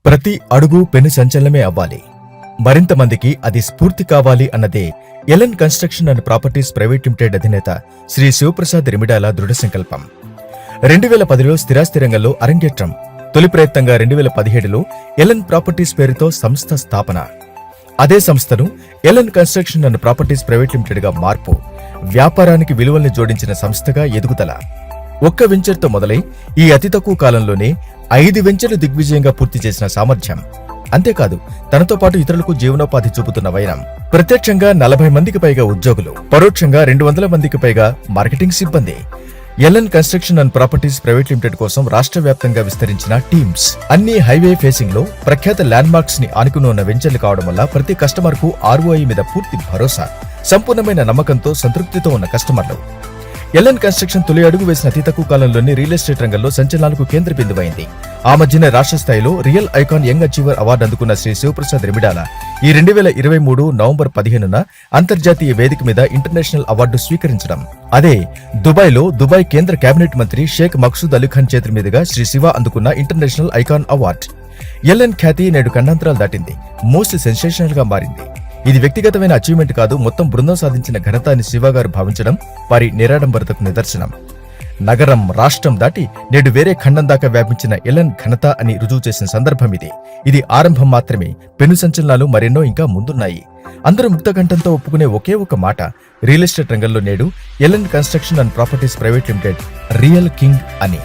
ప్రతి అడుగు పెను సంచలనమే అవ్వాలి, మరింత మందికి అది స్ఫూర్తి కావాలి అన్నదే Elon construction and properties private limited అధినేత శ్రీ శివప్రసాద్ రెమిడాల దృఢ సంకల్పం. 2010లో స్థిరాస్తి రంగంలో అరంగేట్రం. తొలి ప్రయత్నంగా 2017లో ఎలన్ ప్రాపర్టీస్ పేరుతో సంస్థ స్థాపన. అదే సంస్థను Elon construction and properties private limited గా మార్పు, వ్యాపారానికి విలువల్ని జోడించిన సంస్థగా ఎదుగుదల. ఒక్క వెంచర్తో మొదలై ఈ అతి తక్కువ కాలంలోనే 5 వెంచర్లు దిగ్విజయంగా పూర్తి చేసిన సామర్థ్యం. అంతేకాదు, తనతో పాటు ఇతరులకు జీవనోపాధి చూపుతున్న వైనం. ప్రత్యక్షంగా 40 మందికి పైగా ఉద్యోగులు, పరోక్షంగా 200 మందికి పైగా మార్కెటింగ్ సిబ్బంది. Elon construction and properties private limited కోసం రాష్ట్ర వ్యాప్తంగా విస్తరించిన టీమ్స్. అన్ని హైవే ఫేసింగ్ లో ప్రఖ్యాత ల్యాండ్ మార్క్స్ ని ఆనుకుని ఉన్న వెంచర్లు కావడం వల్ల ప్రతి కస్టమర్ కు ROI మీద పూర్తి భరోసా, సంపూర్ణమైన నమ్మకంతో సంతృప్తితో ఉన్న కస్టమర్లు. ఎలన్ కన్స్ట్రక్షన్ తొలి అడుగు వేసిన అతి తక్కువ కాలంలోనే రియల్ ఎస్టేట్ రంగంలో సంచలనాలకు కేంద్ర బిందువైంది. ఆ మధ్యన రాష్ట్ర స్థాయిలో real icon young achiever award అందుకున్న శ్రీ శివప్రసాద్ రెమిడాల ఈ 2023 నవంబర్ 15న అంతర్జాతీయ వేదిక మీద ఇంటర్నేషనల్ అవార్డు స్వీకరించడం. అదే దుబాయ్ కేంద్ర కేబినెట్ మంత్రి షేక్ మక్సూద్ అలీఖాన్ చేతుల మీదుగా శ్రీ శివ అందుకున్న ఇంటర్నేషనల్ ఐకాన్ అవార్డు. ఎలన్ ఖ్యాతి నేడు ఖండాంతరాలు దాటింది, మోస్ట్ సెన్సేషనల్ గా మారింది. ఇది వ్యక్తిగతమైన అచీవ్మెంట్ కాదు, మొత్తం బృందం సాధించిన ఘనత అని శివ గారు భావించడం వారి నిరాడంబరతకు నిదర్శనం. నగరం, రాష్ట్రం దాటి నేడు వేరే ఖండం దాకా వ్యాపించిన ఎలన్ ఘనత అని రుజువు చేసిన సందర్భం ఇది. ఇది ఆరంభం మాత్రమే, పెను సంచలనాలు మరెన్నో ఇంకా ముందున్నాయి. అందరూ ముక్తకంఠంతో ఒప్పుకునే ఒకే ఒక మాట, రియల్ ఎస్టేట్ రంగంలో నేడు Elon construction and properties private limited real king అని.